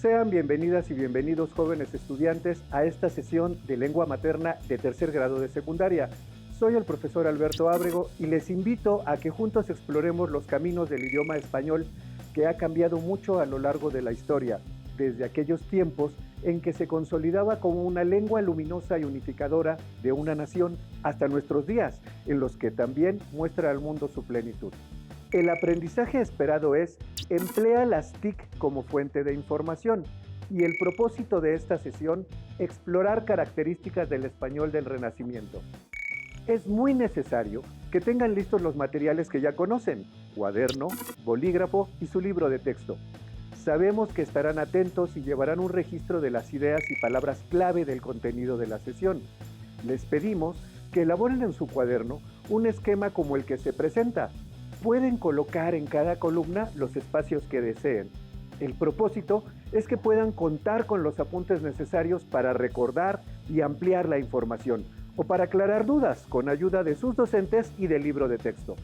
Sean bienvenidas y bienvenidos jóvenes estudiantes a esta sesión de lengua materna de tercer grado de secundaria. Soy el profesor Alberto Ábrego y les invito a que juntos exploremos los caminos del idioma español que ha cambiado mucho a lo largo de la historia, desde aquellos tiempos en que se consolidaba como una lengua luminosa y unificadora de una nación hasta nuestros días, en los que también muestra al mundo su plenitud. El aprendizaje esperado es: emplea las TIC como fuente de información, y el propósito de esta sesión, explorar características del español del Renacimiento. Es muy necesario que tengan listos los materiales que ya conocen: cuaderno, bolígrafo y su libro de texto. Sabemos que estarán atentos y llevarán un registro de las ideas y palabras clave del contenido de la sesión. Les pedimos que elaboren en su cuaderno un esquema como el que se presenta. Pueden colocar en cada columna los espacios que deseen. El propósito es que puedan contar con los apuntes necesarios para recordar y ampliar la información, o para aclarar dudas con ayuda de sus docentes y del libro de texto.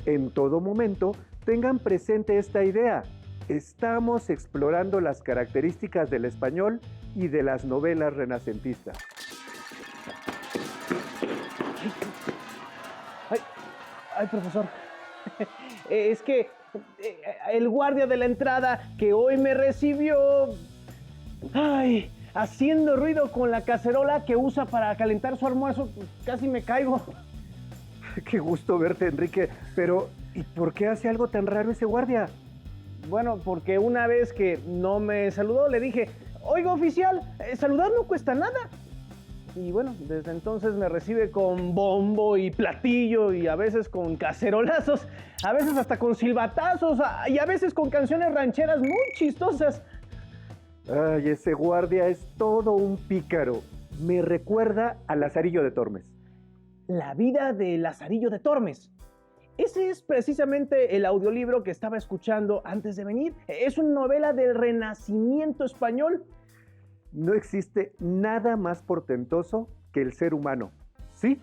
En todo momento, tengan presente esta idea: estamos explorando las características del español y de las novelas renacentistas. Ay, profesor. Es que el guardia de la entrada que hoy me recibió, haciendo ruido con la cacerola que usa para calentar su almuerzo, casi me caigo. Qué gusto verte, Enrique, pero ¿y por qué hace algo tan raro ese guardia? Bueno, porque una vez que no me saludó, le dije: oiga, oficial, saludar no cuesta nada. Y bueno, desde entonces me recibe con bombo y platillo, y a veces con cacerolazos, a veces hasta con silbatazos, y a veces con canciones rancheras muy chistosas. Ay, ese guardia es todo un pícaro. Me recuerda a Lazarillo de Tormes. La vida de Lazarillo de Tormes. Ese es precisamente el audiolibro que estaba escuchando antes de venir. Es una novela del Renacimiento español. No existe nada más portentoso que el ser humano, sí,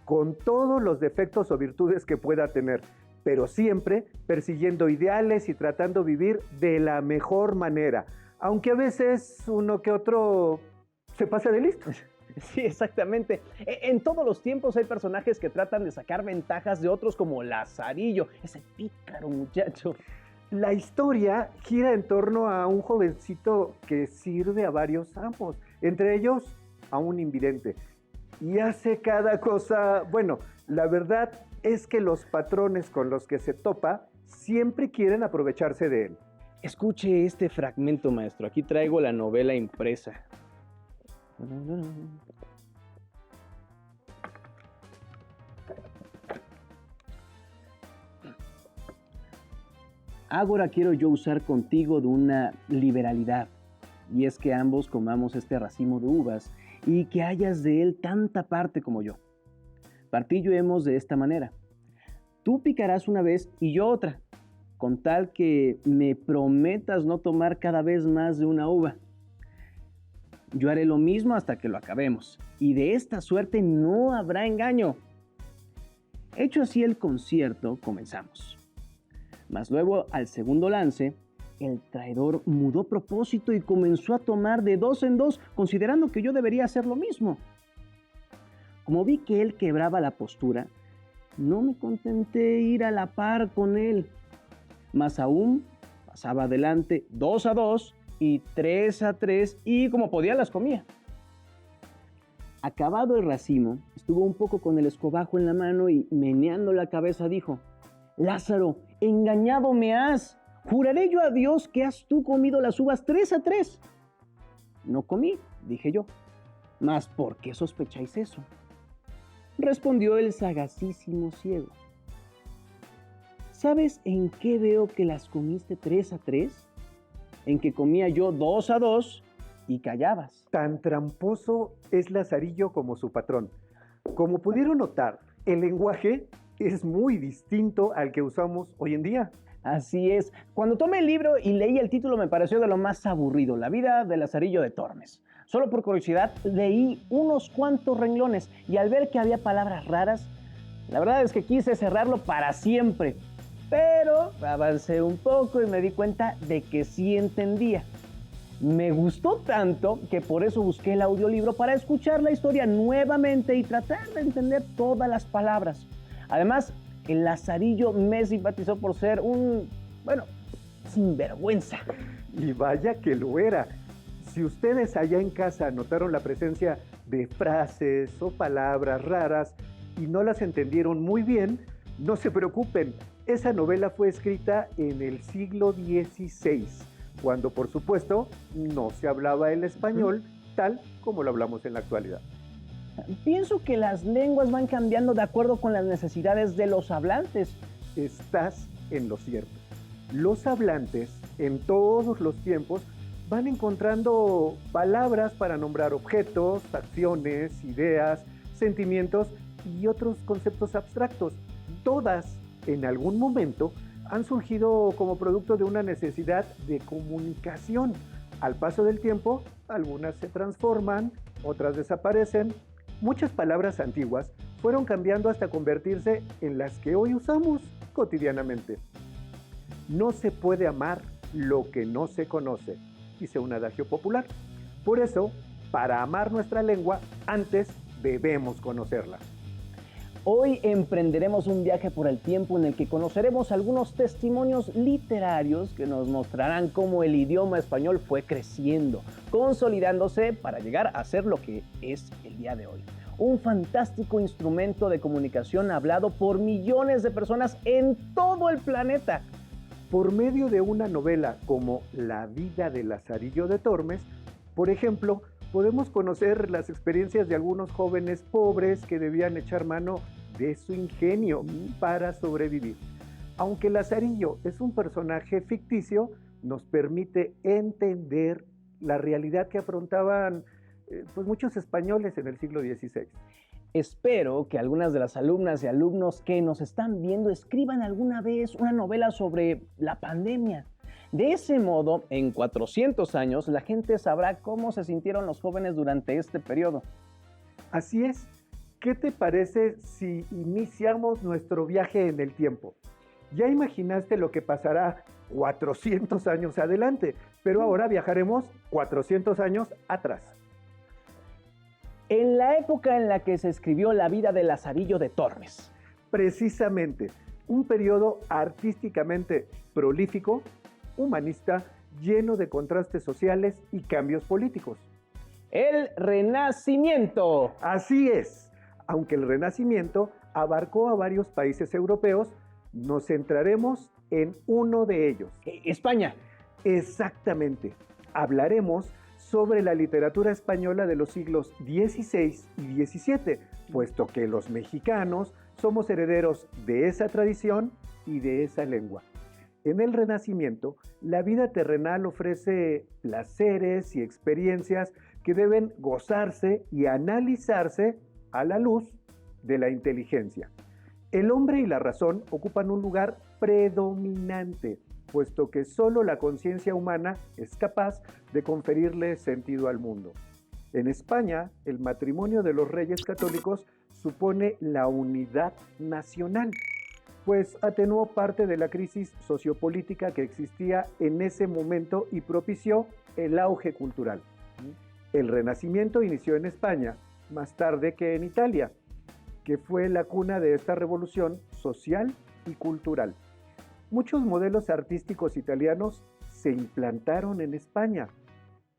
con todos los defectos o virtudes que pueda tener, pero siempre persiguiendo ideales y tratando de vivir de la mejor manera, aunque a veces uno que otro se pasa de listo. Sí, exactamente. En todos los tiempos hay personajes que tratan de sacar ventajas de otros, como Lazarillo, ese pícaro muchacho. La historia gira en torno a un jovencito que sirve a varios amos, entre ellos a un invidente, y hace cada cosa. Bueno, la verdad es que los patrones con los que se topa siempre quieren aprovecharse de él. Escuche este fragmento, maestro. Aquí traigo la novela impresa. Ahora quiero yo usar contigo de una liberalidad, y es que ambos comamos este racimo de uvas, y que hayas de él tanta parte como yo. Partí yo hemos de esta manera: tú picarás una vez y yo otra, con tal que me prometas no tomar cada vez más de una uva. Yo haré lo mismo hasta que lo acabemos, y de esta suerte no habrá engaño. Hecho así el concierto, comenzamos. Mas luego, al segundo lance, el traidor mudó propósito y comenzó a tomar de dos en dos, considerando que yo debería hacer lo mismo. Como vi que él quebraba la postura, no me contenté ir a la par con él. Más aún, pasaba adelante 2 a 2 y 3 a 3, y como podía las comía. Acabado el racimo, estuvo un poco con el escobajo en la mano y, meneando la cabeza, dijo: Lázaro, engañado me has. Juraré yo a Dios que has tú comido las uvas 3 a 3. No comí, dije yo. Mas ¿por qué sospecháis eso? Respondió el sagacísimo ciego: ¿sabes en qué veo que las comiste 3 a 3? En que comía yo 2 a 2 y callabas. Tan tramposo es Lazarillo como su patrón. Como pudieron notar, el lenguaje es muy distinto al que usamos hoy en día. Así es. Cuando tomé el libro y leí el título me pareció de lo más aburrido: La vida de Lazarillo de Tormes. Solo por curiosidad leí unos cuantos renglones, y al ver que había palabras raras, la verdad es que quise cerrarlo para siempre. Pero avancé un poco y me di cuenta de que sí entendía. Me gustó tanto que por eso busqué el audiolibro para escuchar la historia nuevamente y tratar de entender todas las palabras. Además, el Lazarillo me simpatizó por ser bueno, sinvergüenza. Y vaya que lo era. Si ustedes allá en casa notaron la presencia de frases o palabras raras y no las entendieron muy bien, no se preocupen. Esa novela fue escrita en el siglo XVI, cuando por supuesto no se hablaba el español tal como lo hablamos en la actualidad. Pienso que las lenguas van cambiando de acuerdo con las necesidades de los hablantes. Estás en lo cierto. Los hablantes en todos los tiempos van encontrando palabras para nombrar objetos, acciones, ideas, sentimientos y otros conceptos abstractos. Todas, en algún momento, han surgido como producto de una necesidad de comunicación. Al paso del tiempo, algunas se transforman, otras desaparecen. Muchas palabras antiguas fueron cambiando hasta convertirse en las que hoy usamos cotidianamente. No se puede amar lo que no se conoce, dice un adagio popular. Por eso, para amar nuestra lengua, antes debemos conocerla. Hoy emprenderemos un viaje por el tiempo en el que conoceremos algunos testimonios literarios que nos mostrarán cómo el idioma español fue creciendo, consolidándose para llegar a ser lo que es el día de hoy. Un fantástico instrumento de comunicación hablado por millones de personas en todo el planeta. Por medio de una novela como La vida de Lazarillo de Tormes, por ejemplo, podemos conocer las experiencias de algunos jóvenes pobres que debían echar mano de su ingenio para sobrevivir. Aunque Lazarillo es un personaje ficticio, nos permite entender la realidad que afrontaban muchos españoles en el siglo XVI. Espero que algunas de las alumnas y alumnos que nos están viendo escriban alguna vez una novela sobre la pandemia. De ese modo, en 400 años, la gente sabrá cómo se sintieron los jóvenes durante este periodo. Así es. ¿Qué te parece si iniciamos nuestro viaje en el tiempo? Ya imaginaste lo que pasará 400 años adelante, pero ahora viajaremos 400 años atrás. En la época en la que se escribió La vida de Lazarillo de Tormes. Precisamente, un periodo artísticamente prolífico, humanista, lleno de contrastes sociales y cambios políticos. El Renacimiento. Así es. Aunque el Renacimiento abarcó a varios países europeos, nos centraremos en uno de ellos. España. Exactamente. Hablaremos sobre la literatura española de los siglos XVI y XVII, puesto que los mexicanos somos herederos de esa tradición y de esa lengua. En el Renacimiento, la vida terrenal ofrece placeres y experiencias que deben gozarse y analizarse a la luz de la inteligencia. El hombre y la razón ocupan un lugar predominante, puesto que solo la conciencia humana es capaz de conferirle sentido al mundo. En España, el matrimonio de los reyes católicos supone la unidad nacional, pues atenuó parte de la crisis sociopolítica que existía en ese momento y propició el auge cultural. El Renacimiento inició en España, más tarde que en Italia, que fue la cuna de esta revolución social y cultural. Muchos modelos artísticos italianos se implantaron en España,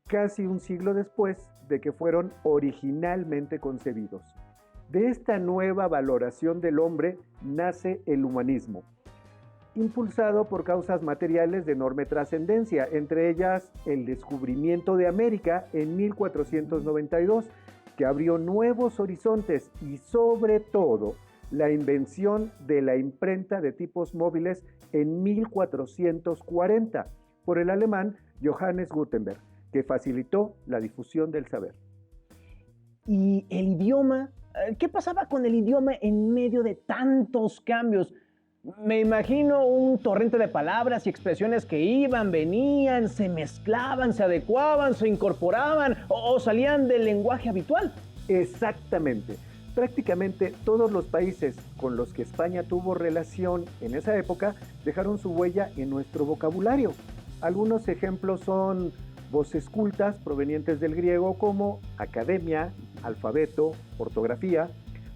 casi un siglo después de que fueron originalmente concebidos. De esta nueva valoración del hombre nace el humanismo, impulsado por causas materiales de enorme trascendencia, entre ellas el descubrimiento de América en 1492, que abrió nuevos horizontes y sobre todo la invención de la imprenta de tipos móviles en 1440 por el alemán Johannes Gutenberg, que facilitó la difusión del saber. ¿Y el idioma? ¿Qué pasaba con el idioma en medio de tantos cambios? Me imagino un torrente de palabras y expresiones que iban, venían, se mezclaban, se adecuaban, se incorporaban o salían del lenguaje habitual. Exactamente. Prácticamente todos los países con los que España tuvo relación en esa época dejaron su huella en nuestro vocabulario. Algunos ejemplos son voces cultas provenientes del griego como academia, alfabeto, ortografía,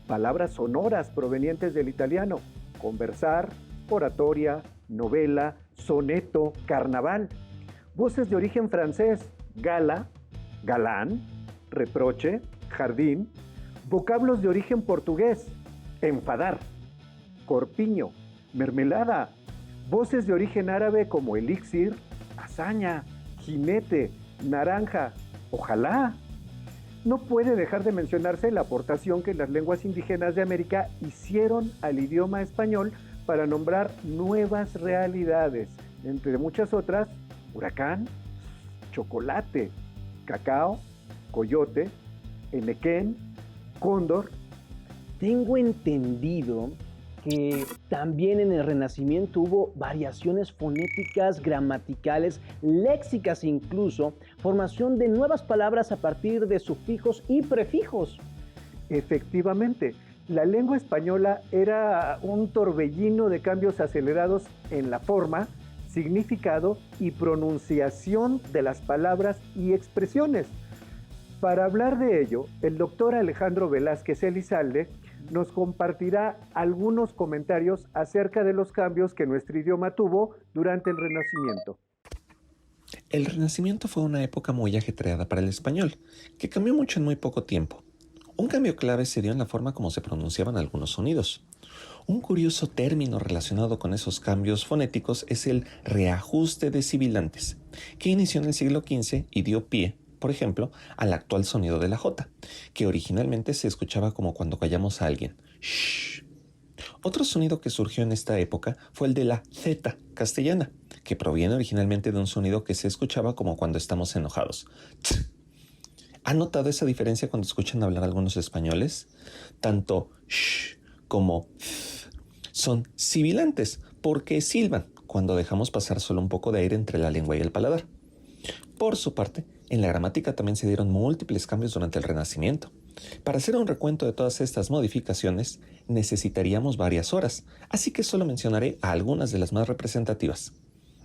palabras sonoras provenientes del italiano, conversar, oratoria, novela, soneto, carnaval, voces de origen francés, gala, galán, reproche, jardín, vocablos de origen portugués, enfadar, corpiño, mermelada, voces de origen árabe como elixir, hazaña, jinete, naranja, ojalá. No puede dejar de mencionarse la aportación que las lenguas indígenas de América hicieron al idioma español para nombrar nuevas realidades, entre muchas otras, huracán, chocolate, cacao, coyote, enequén, cóndor. Tengo entendido que también en el Renacimiento hubo variaciones fonéticas, gramaticales, léxicas incluso, formación de nuevas palabras a partir de sufijos y prefijos. Efectivamente, la lengua española era un torbellino de cambios acelerados en la forma, significado y pronunciación de las palabras y expresiones. Para hablar de ello, el doctor Alejandro Velázquez Elizalde nos compartirá algunos comentarios acerca de los cambios que nuestro idioma tuvo durante el Renacimiento. El Renacimiento fue una época muy ajetreada para el español, que cambió mucho en muy poco tiempo. Un cambio clave se dio en la forma como se pronunciaban algunos sonidos. Un curioso término relacionado con esos cambios fonéticos es el reajuste de sibilantes, que inició en el siglo XV y dio pie, por ejemplo, al actual sonido de la J, que originalmente se escuchaba como cuando callamos a alguien. Shh. Otro sonido que surgió en esta época fue el de la Z castellana, que proviene originalmente de un sonido que se escuchaba como cuando estamos enojados. ¿Han notado esa diferencia cuando escuchan hablar algunos españoles? Tanto sh como th son sibilantes porque silban cuando dejamos pasar solo un poco de aire entre la lengua y el paladar. Por su parte, en la gramática también se dieron múltiples cambios durante el Renacimiento. Para hacer un recuento de todas estas modificaciones, necesitaríamos varias horas, así que solo mencionaré a algunas de las más representativas.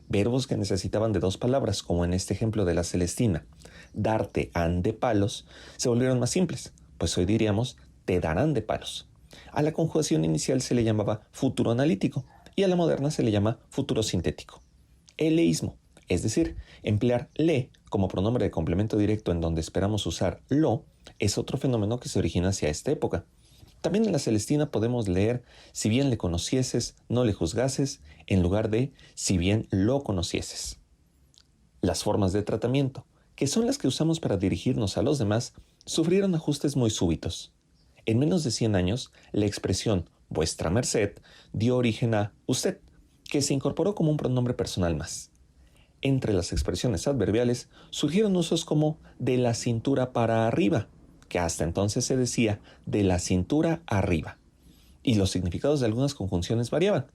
Verbos que necesitaban de dos palabras, como en este ejemplo de la Celestina, darte han de palos, se volvieron más simples, pues hoy diríamos te darán de palos. A la conjugación inicial se le llamaba futuro analítico y a la moderna se le llama futuro sintético. Eleísmo, es decir, emplear le como pronombre de complemento directo en donde esperamos usar lo, es otro fenómeno que se origina hacia esta época. También en la Celestina podemos leer si bien le conocieses, no le juzgases, en lugar de si bien lo conocieses. Las formas de tratamiento, que son las que usamos para dirigirnos a los demás, sufrieron ajustes muy súbitos. En menos de 100 años, la expresión vuestra merced dio origen a usted, que se incorporó como un pronombre personal más. Entre las expresiones adverbiales surgieron usos como de la cintura para arriba, que hasta entonces se decía de la cintura arriba, y los significados de algunas conjunciones variaban.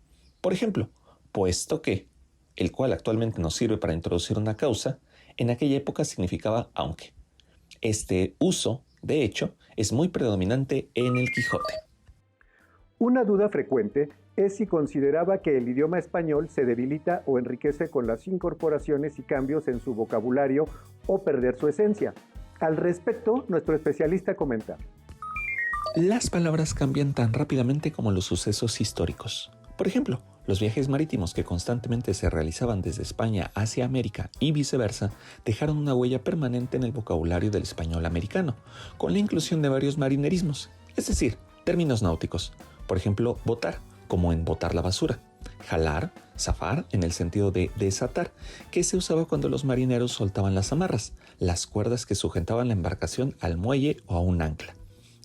Por ejemplo, puesto que, el cual actualmente nos sirve para introducir una causa, en aquella época significaba aunque. Este uso, de hecho, es muy predominante en el Quijote. Una duda frecuente es si consideraba que el idioma español se debilita o enriquece con las incorporaciones y cambios en su vocabulario o perder su esencia. Al respecto, nuestro especialista comenta: Las palabras cambian tan rápidamente como los sucesos históricos. Por ejemplo, los viajes marítimos que constantemente se realizaban desde España hacia América y viceversa dejaron una huella permanente en el vocabulario del español americano, con la inclusión de varios marinerismos, es decir, términos náuticos. Por ejemplo, botar, como en botar la basura. Jalar, zafar, en el sentido de desatar, que se usaba cuando los marineros soltaban las amarras, las cuerdas que sujetaban la embarcación al muelle o a un ancla.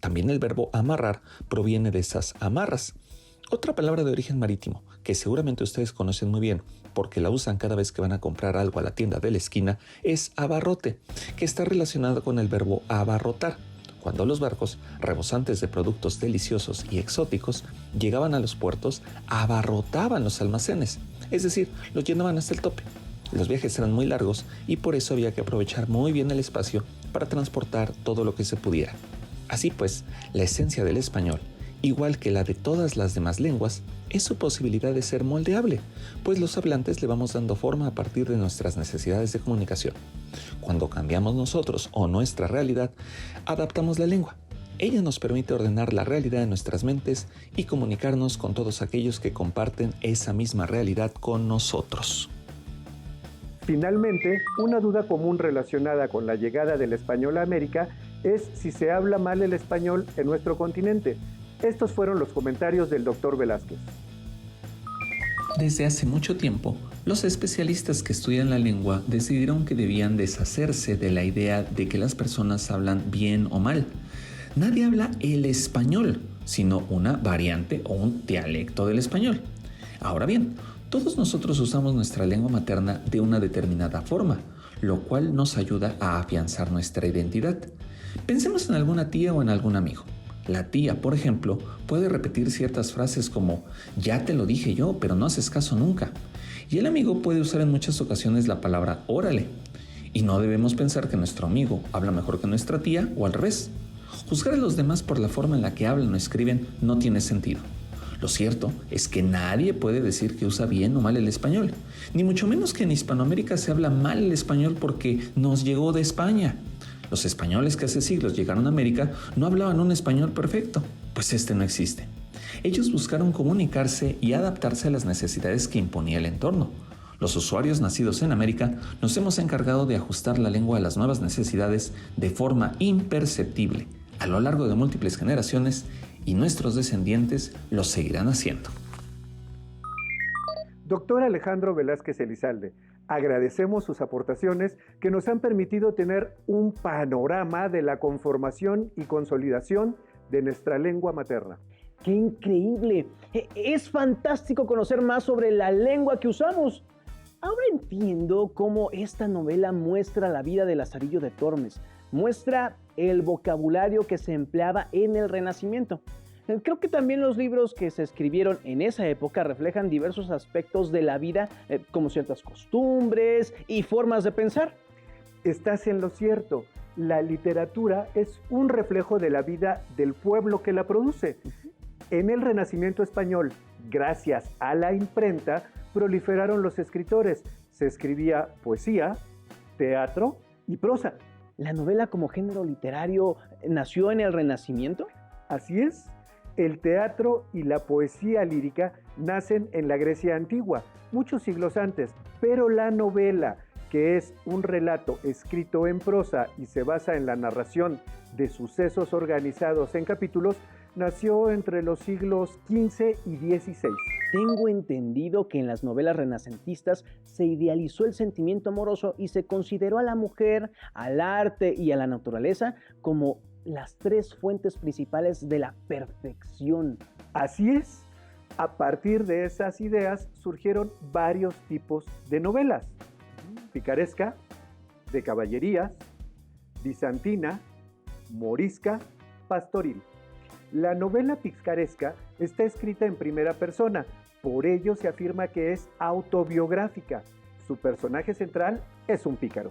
También el verbo amarrar proviene de esas amarras. Otra palabra de origen marítimo, que seguramente ustedes conocen muy bien porque la usan cada vez que van a comprar algo a la tienda de la esquina, es abarrote, que está relacionado con el verbo abarrotar. Cuando los barcos, rebosantes de productos deliciosos y exóticos, llegaban a los puertos, abarrotaban los almacenes, es decir, los llenaban hasta el tope. Los viajes eran muy largos y por eso había que aprovechar muy bien el espacio para transportar todo lo que se pudiera. Así pues, la esencia del español, igual que la de todas las demás lenguas, es su posibilidad de ser moldeable, pues los hablantes le vamos dando forma a partir de nuestras necesidades de comunicación. Cuando cambiamos nosotros o nuestra realidad, adaptamos la lengua. Ella nos permite ordenar la realidad de nuestras mentes y comunicarnos con todos aquellos que comparten esa misma realidad con nosotros. Finalmente, una duda común relacionada con la llegada del español a América es si se habla mal el español en nuestro continente. Estos fueron los comentarios del Dr. Velázquez. Desde hace mucho tiempo, los especialistas que estudian la lengua decidieron que debían deshacerse de la idea de que las personas hablan bien o mal. Nadie habla el español, sino una variante o un dialecto del español. Ahora bien, todos nosotros usamos nuestra lengua materna de una determinada forma, lo cual nos ayuda a afianzar nuestra identidad. Pensemos en alguna tía o en algún amigo. La tía, por ejemplo, puede repetir ciertas frases como «ya te lo dije yo, pero no haces caso nunca». Y el amigo puede usar en muchas ocasiones la palabra «órale». Y no debemos pensar que nuestro amigo habla mejor que nuestra tía o al revés. Juzgar a los demás por la forma en la que hablan o escriben no tiene sentido. Lo cierto es que nadie puede decir que usa bien o mal el español, ni mucho menos que en Hispanoamérica se habla mal el español porque nos llegó de España. Los españoles que hace siglos llegaron a América no hablaban un español perfecto, pues este no existe. Ellos buscaron comunicarse y adaptarse a las necesidades que imponía el entorno. Los usuarios nacidos en América nos hemos encargado de ajustar la lengua a las nuevas necesidades de forma imperceptible a lo largo de múltiples generaciones y nuestros descendientes lo seguirán haciendo. Doctor Alejandro Velázquez Elizalde, agradecemos sus aportaciones que nos han permitido tener un panorama de la conformación y consolidación de nuestra lengua materna. ¡Qué increíble! Es fantástico conocer más sobre la lengua que usamos. Ahora entiendo cómo esta novela muestra la vida de Lazarillo de Tormes, muestra el vocabulario que se empleaba en el Renacimiento. Creo que también los libros que se escribieron en esa época reflejan diversos aspectos de la vida, como ciertas costumbres y formas de pensar. Estás en lo cierto. La literatura es un reflejo de la vida del pueblo que la produce. En el Renacimiento español, gracias a la imprenta, proliferaron los escritores. Se escribía poesía, teatro y prosa. ¿La novela como género literario nació en el Renacimiento? Así es. El teatro y la poesía lírica nacen en la Grecia antigua, muchos siglos antes, pero la novela, que es un relato escrito en prosa y se basa en la narración de sucesos organizados en capítulos, nació entre los siglos XV y XVI. Tengo entendido que en las novelas renacentistas se idealizó el sentimiento amoroso y se consideró a la mujer, al arte y a la naturaleza como las tres fuentes principales de la perfección. Así es. A partir de esas ideas surgieron varios tipos de novelas. Picaresca, de caballerías, bizantina, morisca, pastoril. La novela picaresca está escrita en primera persona, por ello se afirma que es autobiográfica. Su personaje central es un pícaro,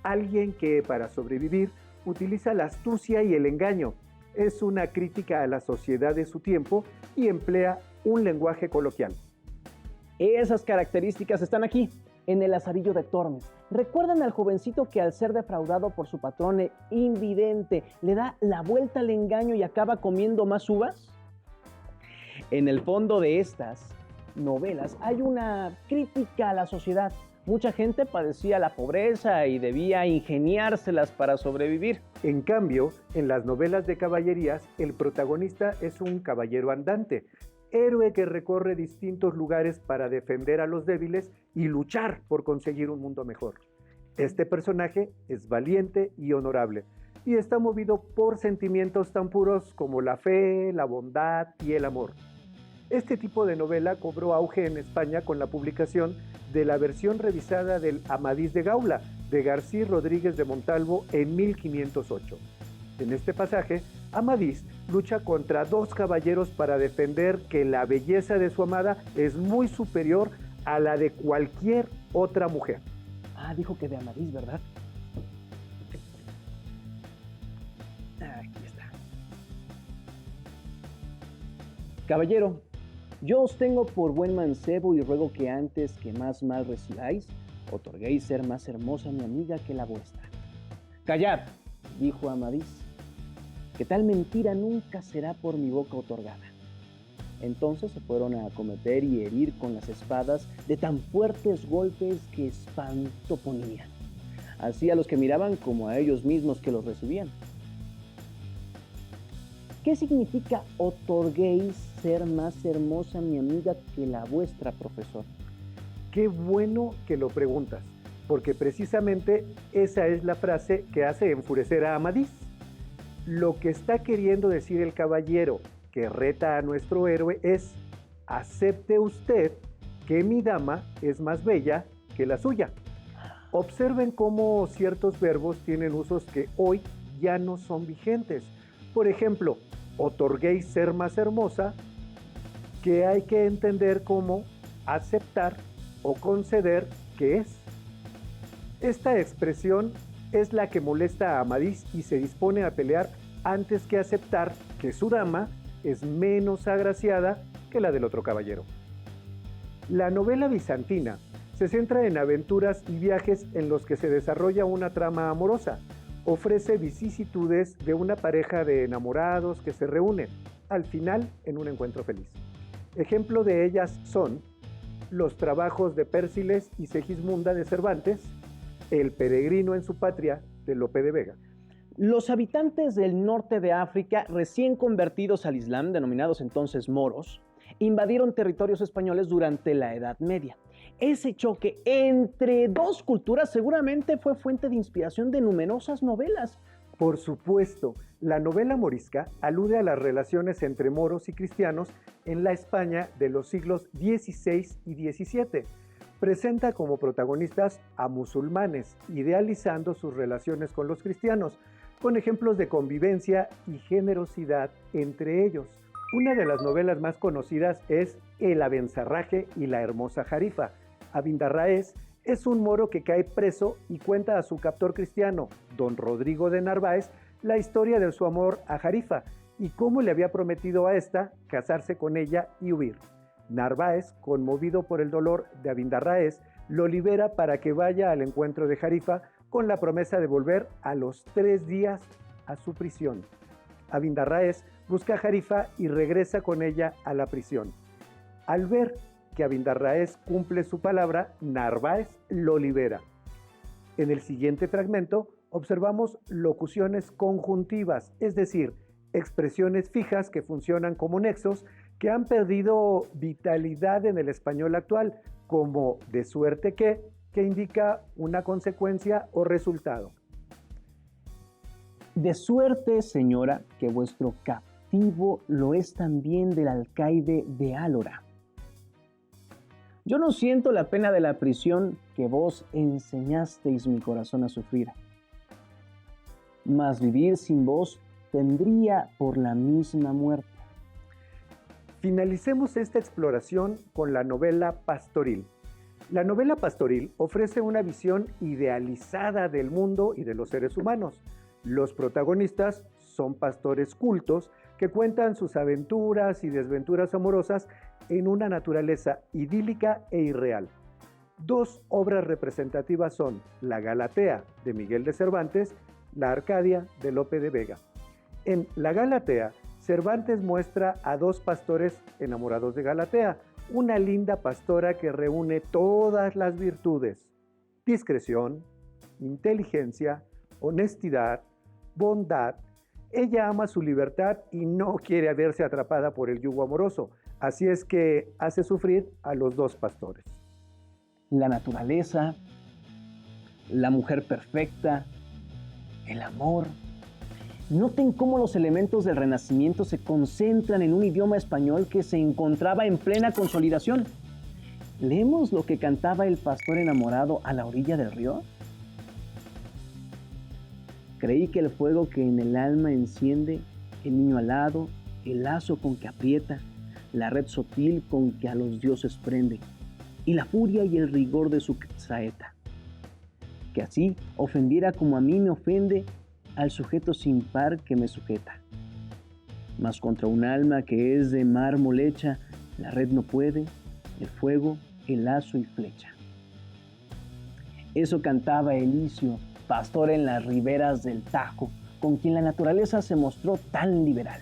alguien que para sobrevivir utiliza la astucia y el engaño. Es una crítica a la sociedad de su tiempo y emplea un lenguaje coloquial. Esas características están aquí, en el Lazarillo de Tormes. ¿Recuerdan al jovencito que al ser defraudado por su patrón invidente le da la vuelta al engaño y acaba comiendo más uvas? En el fondo de estas novelas hay una crítica a la sociedad. Mucha gente padecía la pobreza y debía ingeniárselas para sobrevivir. En cambio, en las novelas de caballerías, el protagonista es un caballero andante, héroe que recorre distintos lugares para defender a los débiles y luchar por conseguir un mundo mejor. Este personaje es valiente y honorable, y está movido por sentimientos tan puros como la fe, la bondad y el amor. Este tipo de novela cobró auge en España con la publicación de la versión revisada del Amadís de Gaula, de García Rodríguez de Montalvo en 1508. En este pasaje, Amadís lucha contra dos caballeros para defender que la belleza de su amada es muy superior a la de cualquier otra mujer. Ah, dijo que de Amadís, ¿verdad? Aquí está. Caballero, yo os tengo por buen mancebo y ruego que antes que más mal recibáis, otorguéis ser más hermosa mi amiga que la vuestra. Callad, dijo Amadís, que tal mentira nunca será por mi boca otorgada. Entonces se fueron a acometer y herir con las espadas de tan fuertes golpes que espanto ponían, así a los que miraban como a ellos mismos que los recibían. ¿Qué significa otorguéis ser más hermosa mi amiga que la vuestra, profesor? Qué bueno que lo preguntas, porque precisamente esa es la frase que hace enfurecer a Amadís. Lo que está queriendo decir el caballero que reta a nuestro héroe es: acepte usted que mi dama es más bella que la suya. Observen cómo ciertos verbos tienen usos que hoy ya no son vigentes. Por ejemplo, otorguéis ser más hermosa, que hay que entender como aceptar o conceder que es. Esta expresión es la que molesta a Amadís y se dispone a pelear antes que aceptar que su dama es menos agraciada que la del otro caballero. La novela bizantina se centra en aventuras y viajes en los que se desarrolla una trama amorosa. Ofrece vicisitudes de una pareja de enamorados que se reúnen, al final, en un encuentro feliz. Ejemplo de ellas son Los trabajos de Pérsiles y Segismunda de Cervantes, El peregrino en su patria de Lope de Vega. Los habitantes del norte de África, recién convertidos al Islam, denominados entonces moros, invadieron territorios españoles durante la Edad Media. Ese choque entre dos culturas seguramente fue fuente de inspiración de numerosas novelas. Por supuesto, la novela morisca alude a las relaciones entre moros y cristianos en la España de los siglos XVI y XVII. Presenta como protagonistas a musulmanes, idealizando sus relaciones con los cristianos, con ejemplos de convivencia y generosidad entre ellos. Una de las novelas más conocidas es El Abencerraje y la hermosa Jarifa. Abindarráez es un moro que cae preso y cuenta a su captor cristiano, don Rodrigo de Narváez, la historia de su amor a Jarifa y cómo le había prometido a esta casarse con ella y huir. Narváez, conmovido por el dolor de Abindarráez, lo libera para que vaya al encuentro de Jarifa con la promesa de volver a los 3 días a su prisión. Abindarráez busca a Jarifa y regresa con ella a la prisión. Al ver que Abindarráez cumple su palabra, Narváez lo libera. En el siguiente fragmento observamos locuciones conjuntivas, es decir, expresiones fijas que funcionan como nexos que han perdido vitalidad en el español actual, como de suerte que indica una consecuencia o resultado. De suerte, señora, que vuestro captivo lo es también del alcaide de Álora. Yo no siento la pena de la prisión que vos enseñasteis mi corazón a sufrir, mas vivir sin vos tendría por la misma muerte. Finalicemos esta exploración con la novela pastoril. La novela pastoril ofrece una visión idealizada del mundo y de los seres humanos. Los protagonistas son pastores cultos que cuentan sus aventuras y desventuras amorosas en una naturaleza idílica e irreal. 2 obras representativas son La Galatea, de Miguel de Cervantes, La Arcadia, de Lope de Vega. En La Galatea, Cervantes muestra a 2 pastores enamorados de Galatea, una linda pastora que reúne todas las virtudes: discreción, inteligencia, honestidad, bondad. Ella ama su libertad y no quiere verse atrapada por el yugo amoroso, así es que hace sufrir a los 2 pastores. La naturaleza, la mujer perfecta, el amor. Noten cómo los elementos del Renacimiento se concentran en un idioma español que se encontraba en plena consolidación. ¿Leemos lo que cantaba el pastor enamorado a la orilla del río? Creí que el fuego que en el alma enciende, el niño alado, el lazo con que aprieta, la red sutil con que a los dioses prende, y la furia y el rigor de su saeta, que así ofendiera como a mí me ofende al sujeto sin par que me sujeta. mas contra un alma que es de mármol hecha, la red no puede, el fuego, el lazo y flecha. Eso cantaba Elicio, pastor en las riberas del Tajo, con quien la naturaleza se mostró tan liberal.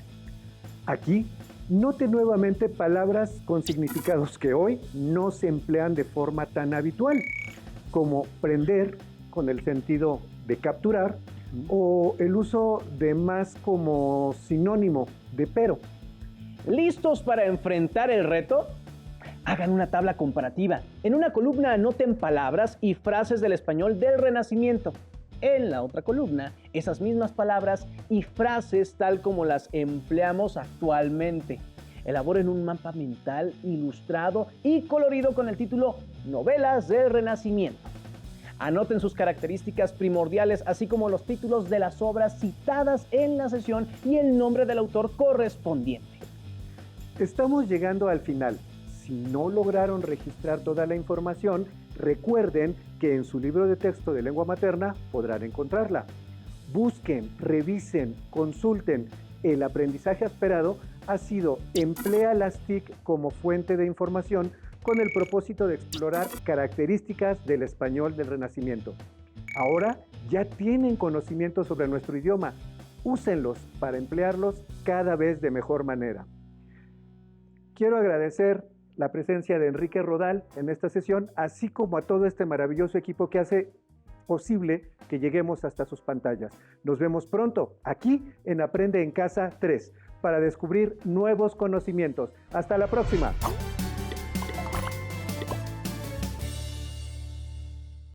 Aquí, note nuevamente palabras con significados que hoy no se emplean de forma tan habitual, como prender, con el sentido de capturar, o el uso de más como sinónimo de pero. ¿Listos para enfrentar el reto? Hagan una tabla comparativa. En una columna anoten palabras y frases del español del Renacimiento. En la otra columna, esas mismas palabras y frases tal como las empleamos actualmente. Elaboren un mapa mental ilustrado y colorido con el título Novelas del Renacimiento. Anoten sus características primordiales, así como los títulos de las obras citadas en la sesión y el nombre del autor correspondiente. Estamos llegando al final. Si no lograron registrar toda la información, recuerden que en su libro de texto de lengua materna podrán encontrarla. Busquen, revisen, consulten. El aprendizaje esperado ha sido emplea las TIC como fuente de información con el propósito de explorar características del español del Renacimiento. Ahora ya tienen conocimiento sobre nuestro idioma. Úsenlos para emplearlos cada vez de mejor manera. Quiero agradecer la presencia de Enrique Rodal en esta sesión, así como a todo este maravilloso equipo que hace posible que lleguemos hasta sus pantallas. Nos vemos pronto aquí en Aprende en Casa 3 para descubrir nuevos conocimientos. Hasta la próxima.